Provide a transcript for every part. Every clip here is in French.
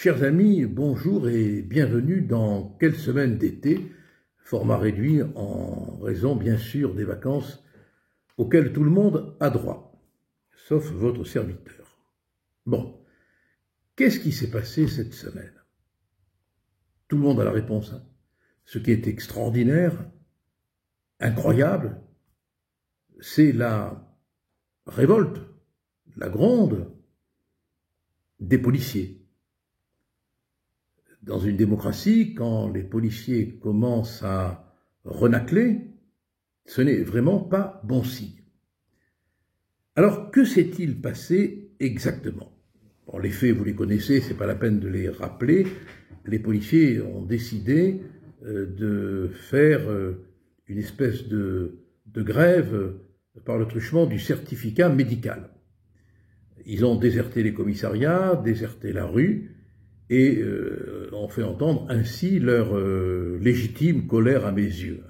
Chers amis, bonjour et bienvenue dans Quelle semaine d'été, format réduit en raison bien sûr des vacances auxquelles tout le monde a droit, sauf votre serviteur. Bon, qu'est-ce qui s'est passé cette semaine? Tout le monde a la réponse. Ce qui est extraordinaire, incroyable, c'est la révolte, la gronde des policiers. Dans une démocratie, quand les policiers commencent à renâcler, ce n'est vraiment pas bon signe. Alors, que s'est-il passé exactement? Bon, les faits, vous les connaissez, c'est pas la peine de les rappeler. Les policiers ont décidé de faire une espèce de grève par le truchement du certificat médical. Ils ont déserté les commissariats, déserté la rue, et ont fait entendre ainsi leur légitime colère à mes yeux.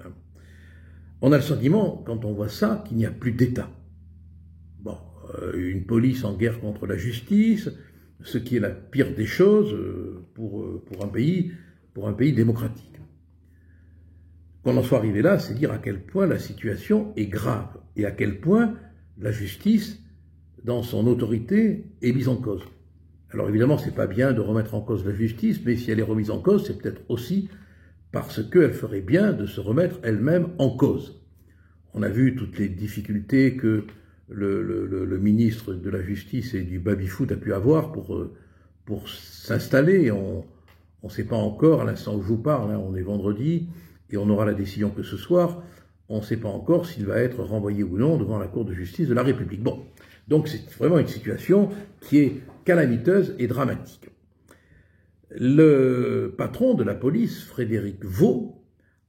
On a le sentiment, quand on voit ça, qu'il n'y a plus d'État. Bon, une police en guerre contre la justice, ce qui est la pire des choses pour un pays démocratique. Qu'on en soit arrivé là, c'est dire à quel point la situation est grave et à quel point la justice, dans son autorité, est mise en cause. Alors évidemment, c'est pas bien de remettre en cause la justice, mais si elle est remise en cause, c'est peut-être aussi parce qu'elle ferait bien de se remettre elle-même en cause. On a vu toutes les difficultés que le ministre de la Justice et du baby-foot a pu avoir pour s'installer. On ne sait pas encore, à l'instant où je vous parle, on est vendredi, et on aura la décision que ce soir, on ne sait pas encore s'il va être renvoyé ou non devant la Cour de justice de la République. Bon, donc c'est vraiment une situation qui est calamiteuse et dramatique. Le patron de la police, Frédéric Vaux,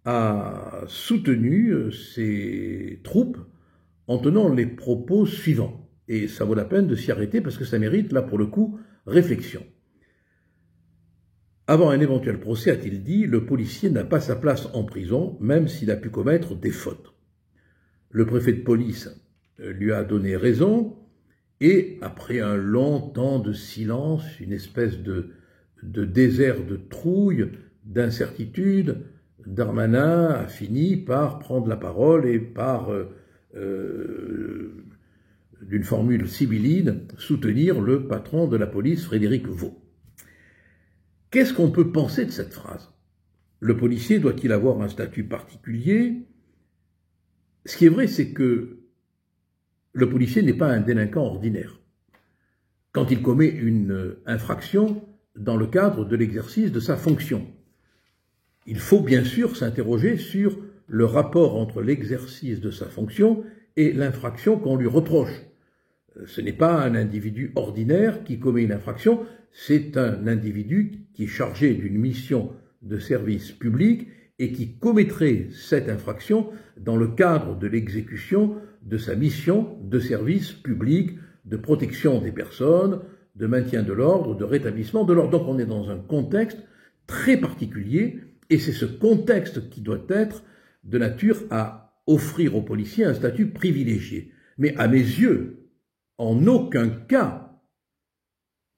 a soutenu ses troupes en tenant les propos suivants. Et ça vaut la peine de s'y arrêter parce que ça mérite, là pour le coup, réflexion. Avant un éventuel procès, a-t-il dit, le policier n'a pas sa place en prison, même s'il a pu commettre des fautes. Le préfet de police lui a donné raison, et après un long temps de silence, une espèce de désert de trouille, d'incertitude, Darmanin a fini par prendre la parole et par, d'une formule sibylline, soutenir le patron de la police, Frédéric Vaux. Qu'est-ce qu'on peut penser de cette phrase? Le policier doit-il avoir un statut particulier? Ce qui est vrai, c'est que le policier n'est pas un délinquant ordinaire. Quand il commet une infraction dans le cadre de l'exercice de sa fonction, il faut bien sûr s'interroger sur le rapport entre l'exercice de sa fonction et l'infraction qu'on lui reproche. Ce n'est pas un individu ordinaire qui commet une infraction, c'est un individu qui est chargé d'une mission de service public et qui commettrait cette infraction dans le cadre de l'exécution de sa mission de service public, de protection des personnes, de maintien de l'ordre, de rétablissement de l'ordre. Donc on est dans un contexte très particulier et c'est ce contexte qui doit être de nature à offrir aux policiers un statut privilégié. Mais à mes yeux, en aucun cas,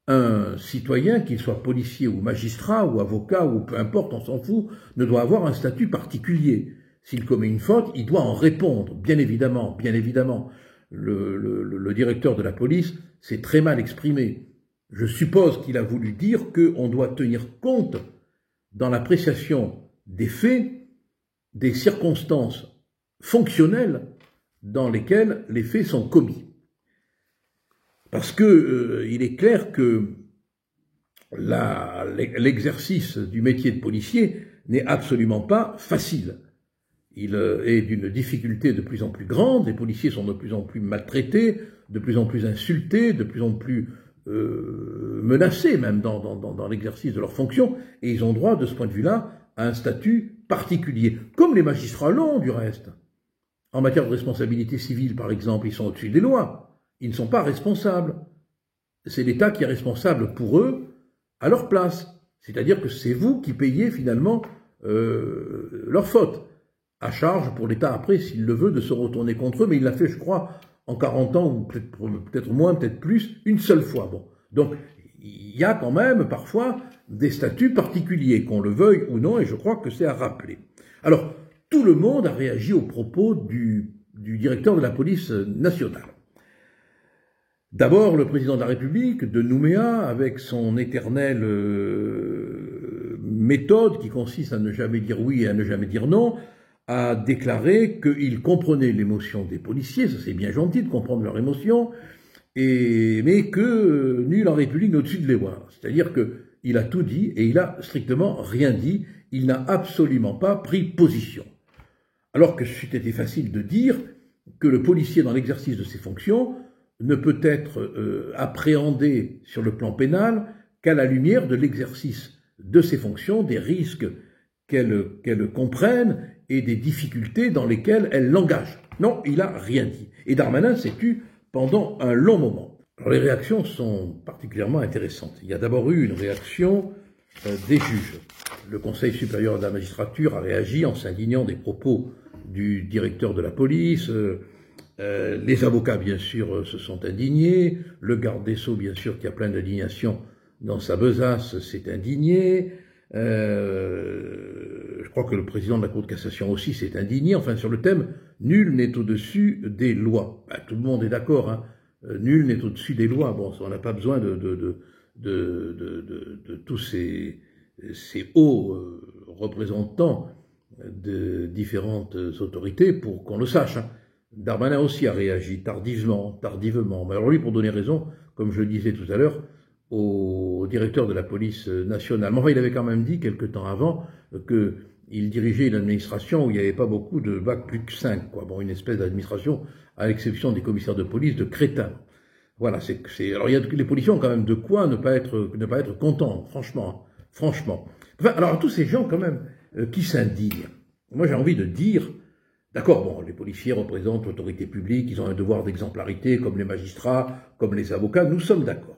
un citoyen, qu'il soit policier ou magistrat ou avocat ou peu importe, on s'en fout, ne doit avoir un statut particulier. S'il commet une faute, il doit en répondre, bien évidemment, bien évidemment. Le directeur de la police s'est très mal exprimé. Je suppose qu'il a voulu dire qu'on doit tenir compte, dans l'appréciation des faits, des circonstances fonctionnelles dans lesquelles les faits sont commis. Parce que il est clair que l'exercice du métier de policier n'est absolument pas facile. Il est d'une difficulté de plus en plus grande, les policiers sont de plus en plus maltraités, de plus en plus insultés, de plus en plus menacés même dans l'exercice de leurs fonctions, et ils ont droit de ce point de vue-là à un statut particulier, comme les magistrats l'ont du reste. En matière de responsabilité civile, par exemple, ils sont au-dessus des lois, ils ne sont pas responsables. C'est l'État qui est responsable pour eux à leur place, c'est-à-dire que c'est vous qui payez finalement leurs fautes. À charge pour l'État après, s'il le veut, de se retourner contre eux, mais il l'a fait, je crois, en 40 ans, ou peut-être moins, peut-être plus, une seule fois. Bon. Donc, il y a quand même parfois des statuts particuliers, qu'on le veuille ou non, et je crois que c'est à rappeler. Alors, tout le monde a réagi aux propos du directeur de la police nationale. D'abord, le président de la République de Nouméa, avec son éternelle méthode qui consiste à ne jamais dire oui et à ne jamais dire non, a déclaré qu'il comprenait l'émotion des policiers, ça c'est bien gentil de comprendre leur émotion, mais que nul en République n'est au-dessus de les lois. C'est-à-dire qu'il a tout dit et il a strictement rien dit, il n'a absolument pas pris position. Alors que c'eût été facile de dire que le policier dans l'exercice de ses fonctions ne peut être appréhendé sur le plan pénal qu'à la lumière de l'exercice de ses fonctions, des risques qu'elle comprenne et des difficultés dans lesquelles elle l'engage. Non, il n'a rien dit. Et Darmanin s'est tu pendant un long moment. Alors les réactions sont particulièrement intéressantes. Il y a d'abord eu une réaction des juges. Le Conseil supérieur de la magistrature a réagi en s'indignant des propos du directeur de la police. Les avocats, bien sûr, se sont indignés. Le garde des Sceaux, bien sûr, qui a plein d'indignation dans sa besace, s'est indigné. Je crois que le président de la Cour de cassation aussi s'est indigné. Enfin, sur le thème, nul n'est au-dessus des lois. Ben, tout le monde est d'accord, hein. Nul n'est au-dessus des lois. Bon, on n'a pas besoin de tous ces hauts représentants de différentes autorités pour qu'on le sache, hein. Darmanin aussi a réagi tardivement. Mais alors lui, pour donner raison, comme je le disais tout à l'heure, au directeur de la police nationale. Mais enfin, il avait quand même dit, quelque temps avant, qu'il dirigeait une administration où il n'y avait pas beaucoup de bac plus que 5, quoi. Bon, une espèce d'administration, à l'exception des commissaires de police, de crétins. Voilà, alors les policiers ont quand même de quoi ne pas être contents, franchement. Enfin, alors, tous ces gens, quand même, qui s'indignent. Moi, j'ai envie de dire, d'accord, bon, les policiers représentent l'autorité publique, ils ont un devoir d'exemplarité, comme les magistrats, comme les avocats, nous sommes d'accord.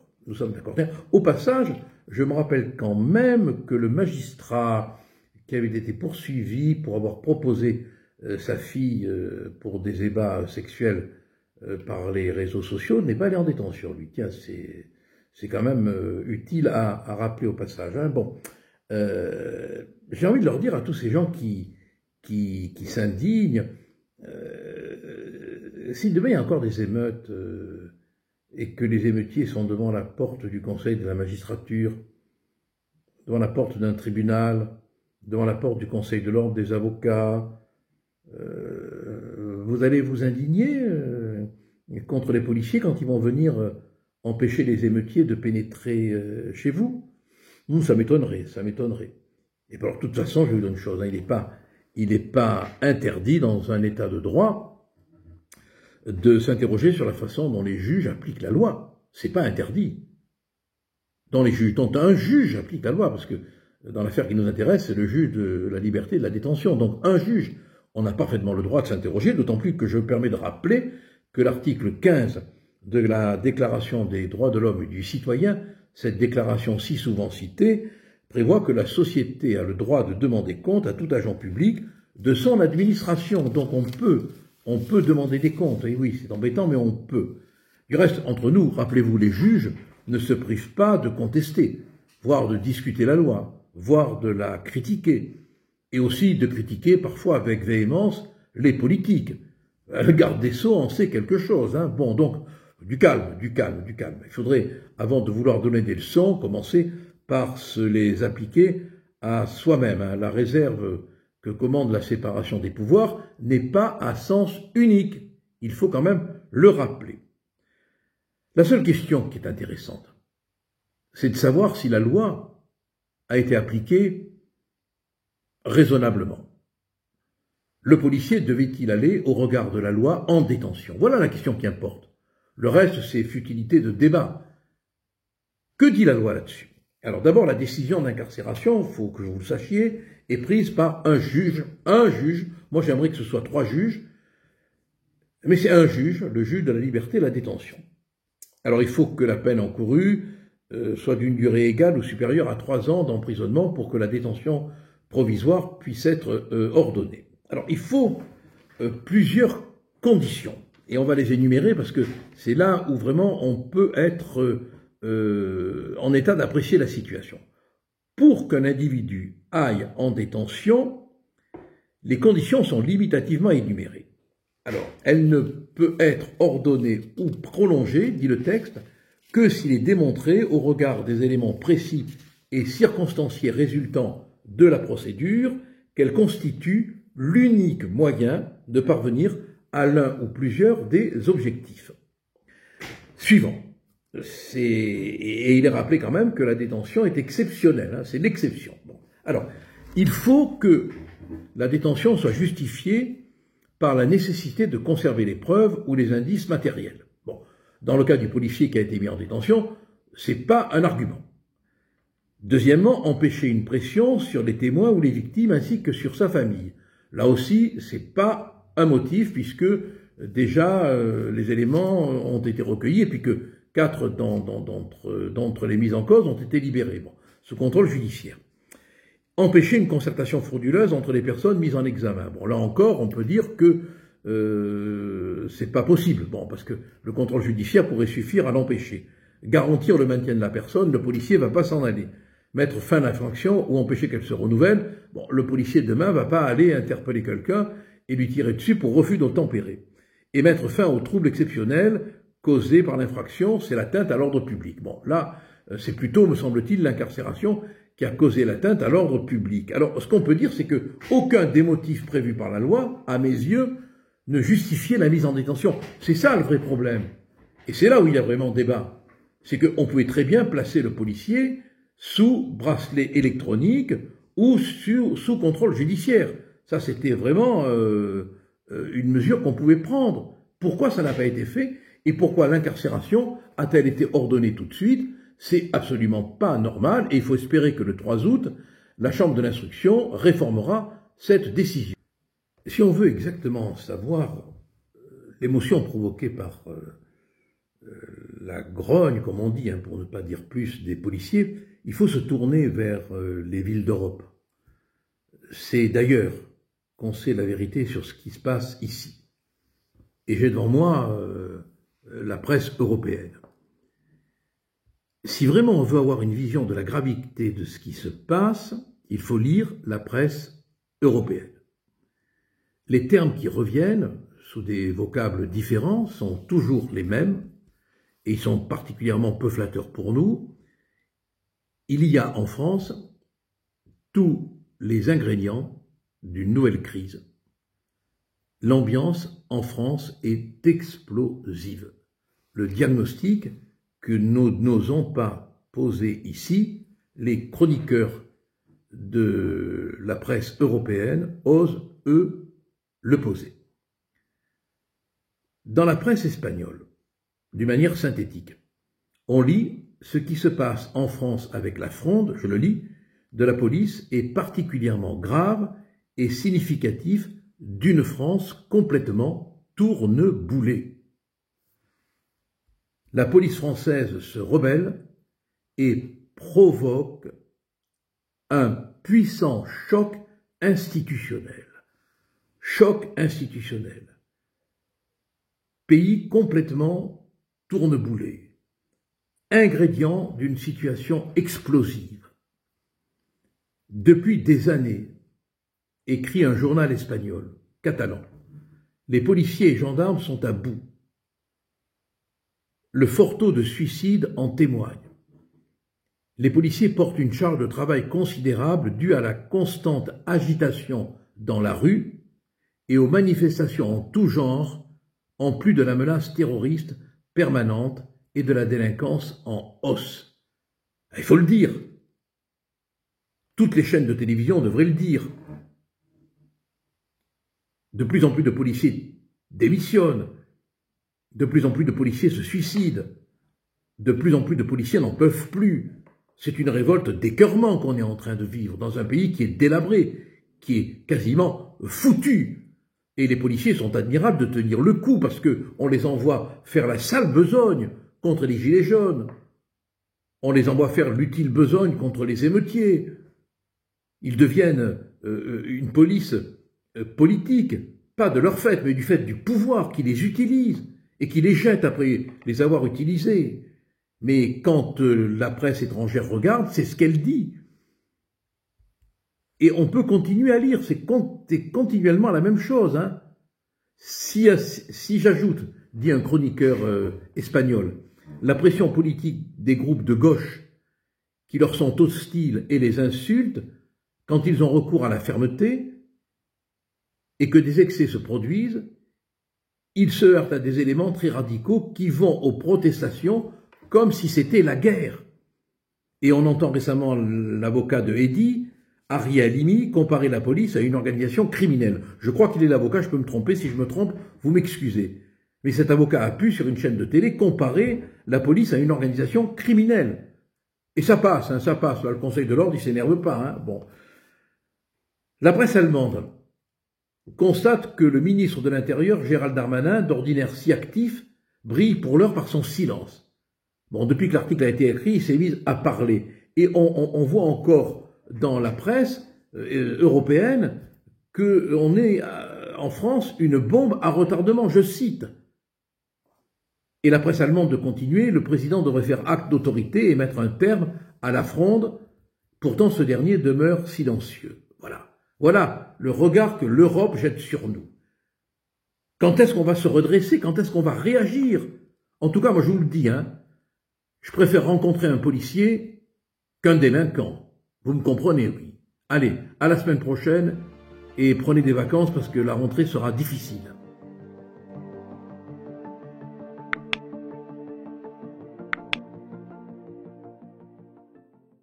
Au passage, je me rappelle quand même que le magistrat qui avait été poursuivi pour avoir proposé sa fille pour des ébats sexuels par les réseaux sociaux n'est pas allé en détention, lui. Tiens, c'est quand même utile à rappeler au passage, hein. Bon, j'ai envie de leur dire à tous ces gens qui s'indignent, si demain il y a encore des émeutes et que les émeutiers sont devant la porte du Conseil de la magistrature, devant la porte d'un tribunal, devant la porte du Conseil de l'ordre des avocats, vous allez vous indigner contre les policiers quand ils vont venir empêcher les émeutiers de pénétrer chez vous? Ça m'étonnerait. Et alors, de toute façon, je vais vous dire une chose, hein, il n'est pas interdit dans un état de droit de s'interroger sur la façon dont les juges appliquent la loi. C'est pas interdit. Dont un juge applique la loi, parce que dans l'affaire qui nous intéresse, c'est le juge de la liberté et de la détention. Donc un juge, on a parfaitement le droit de s'interroger, d'autant plus que je me permets de rappeler que l'article 15 de la Déclaration des droits de l'homme et du citoyen, cette déclaration si souvent citée, prévoit que la société a le droit de demander compte à tout agent public de son administration. Donc on peut demander des comptes. Et oui, c'est embêtant, mais on peut. Du reste, entre nous, rappelez-vous, les juges ne se privent pas de contester, voire de discuter la loi, voire de la critiquer, et aussi de critiquer parfois avec véhémence les politiques. Le garde des Sceaux en sait quelque chose, hein. Bon, donc, du calme. Il faudrait, avant de vouloir donner des leçons, commencer par se les appliquer à soi-même, hein. La réserve que commande la séparation des pouvoirs n'est pas à sens unique. Il faut quand même le rappeler. La seule question qui est intéressante, c'est de savoir si la loi a été appliquée raisonnablement. Le policier devait-il aller, au regard de la loi, en détention? Voilà la question qui importe. Le reste, c'est futilité de débat. Que dit la loi là-dessus? Alors d'abord, la décision d'incarcération, il faut que vous le sachiez, est prise par un juge. Moi j'aimerais que ce soit 3 juges, mais c'est un juge, le juge de la liberté et de la détention. Alors il faut que la peine encourue soit d'une durée égale ou supérieure à 3 ans d'emprisonnement pour que la détention provisoire puisse être ordonnée. Alors il faut plusieurs conditions, et on va les énumérer parce que c'est là où vraiment on peut être en état d'apprécier la situation. Pour qu'un individu aille en détention, les conditions sont limitativement énumérées. Alors, elle ne peut être ordonnée ou prolongée, dit le texte, que s'il est démontré, au regard des éléments précis et circonstanciés résultant de la procédure, qu'elle constitue l'unique moyen de parvenir à l'un ou plusieurs des objectifs. Suivant. Et il est rappelé quand même que la détention est exceptionnelle, hein, c'est l'exception. Bon. Alors, il faut que la détention soit justifiée par la nécessité de conserver les preuves ou les indices matériels. Bon. Dans le cas du policier qui a été mis en détention, c'est pas un argument. Deuxièmement, empêcher une pression sur les témoins ou les victimes ainsi que sur sa famille. Là aussi, c'est pas un motif puisque déjà les éléments ont été recueillis et puis que 4 d'entre les mises en cause ont été libérés, bon, sous contrôle judiciaire. Empêcher une concertation frauduleuse entre les personnes mises en examen. Bon, là encore, on peut dire que c'est pas possible, bon, parce que le contrôle judiciaire pourrait suffire à l'empêcher. Garantir le maintien de la personne, le policier va pas s'en aller. Mettre fin à l'infraction ou empêcher qu'elle se renouvelle, bon, le policier demain va pas aller interpeller quelqu'un et lui tirer dessus pour refus d'obtempérer. Et mettre fin aux troubles exceptionnels causés par l'infraction, c'est l'atteinte à l'ordre public. Bon, là, c'est plutôt, me semble-t-il, l'incarcération qui a causé l'atteinte à l'ordre public. Alors, ce qu'on peut dire, c'est que aucun des motifs prévus par la loi, à mes yeux, ne justifiait la mise en détention. C'est ça le vrai problème. Et c'est là où il y a vraiment débat. C'est qu'on pouvait très bien placer le policier sous bracelet électronique ou sous contrôle judiciaire. Ça, c'était vraiment une mesure qu'on pouvait prendre. Pourquoi ça n'a pas été fait et pourquoi l'incarcération a-t-elle été ordonnée tout de suite? C'est absolument pas normal et il faut espérer que le 3 août, la Chambre de l'instruction réformera cette décision. Si on veut exactement savoir l'émotion provoquée par la grogne, comme on dit, hein, pour ne pas dire plus, des policiers, il faut se tourner vers les villes d'Europe. C'est d'ailleurs qu'on sait la vérité sur ce qui se passe ici. Et j'ai devant moi la presse européenne. Si vraiment on veut avoir une vision de la gravité de ce qui se passe, il faut lire la presse européenne. Les termes qui reviennent, sous des vocables différents, sont toujours les mêmes, et ils sont particulièrement peu flatteurs pour nous. Il y a en France tous les ingrédients d'une nouvelle crise. L'ambiance en France est explosive. Le diagnostic que nous n'osons pas poser ici, les chroniqueurs de la presse européenne osent, eux, le poser. Dans la presse espagnole, d'une manière synthétique, on lit ce qui se passe en France avec la fronde, je le lis, de la police est particulièrement grave et significatif d'une France complètement tourneboulée. La police française se rebelle et provoque un puissant choc institutionnel. Choc institutionnel. Pays complètement tourneboulé. Ingrédient d'une situation explosive. Depuis des années, écrit un journal espagnol, catalan, les policiers et gendarmes sont à bout. Le fort taux de suicide en témoigne. Les policiers portent une charge de travail considérable due à la constante agitation dans la rue et aux manifestations en tout genre, en plus de la menace terroriste permanente et de la délinquance en hausse. Il faut le dire. Toutes les chaînes de télévision devraient le dire. De plus en plus de policiers démissionnent. De plus en plus de policiers se suicident. De plus en plus de policiers n'en peuvent plus. C'est une révolte d'écœurement qu'on est en train de vivre dans un pays qui est délabré, qui est quasiment foutu. Et les policiers sont admirables de tenir le coup parce qu'on les envoie faire la sale besogne contre les gilets jaunes. On les envoie faire l'utile besogne contre les émeutiers. Ils deviennent une police politique, pas de leur fait, mais du fait du pouvoir qui les utilise et qui les jette après les avoir utilisés. Mais quand la presse étrangère regarde, c'est ce qu'elle dit. Et on peut continuer à lire, c'est continuellement la même chose. Hein. Si j'ajoute, dit un chroniqueur espagnol, la pression politique des groupes de gauche qui leur sont hostiles et les insultent quand ils ont recours à la fermeté, et que des excès se produisent, ils se heurtent à des éléments très radicaux qui vont aux protestations comme si c'était la guerre. Et on entend récemment l'avocat de Eddy, Ari Halimi, comparer la police à une organisation criminelle. Je crois qu'il est l'avocat, je peux me tromper, si je me trompe, vous m'excusez. Mais cet avocat a pu, sur une chaîne de télé, comparer la police à une organisation criminelle. Et ça passe, hein, ça passe. Là, le Conseil de l'ordre, il s'énerve pas. Hein. Bon. La presse allemande constate que le ministre de l'Intérieur, Gérald Darmanin, d'ordinaire si actif, brille pour l'heure par son silence. Bon, depuis que l'article a été écrit, il s'est mis à parler. Et on voit encore dans la presse européenne qu'on est en France une bombe à retardement, je cite. Et la presse allemande de continuer, le président devrait faire acte d'autorité et mettre un terme à la fronde. Pourtant, ce dernier demeure silencieux. Voilà le regard que l'Europe jette sur nous. Quand est-ce qu'on va se redresser? Quand est-ce qu'on va réagir? En tout cas, moi je vous le dis, hein, je préfère rencontrer un policier qu'un délinquant. Vous me comprenez, oui. Allez, à la semaine prochaine et prenez des vacances parce que la rentrée sera difficile.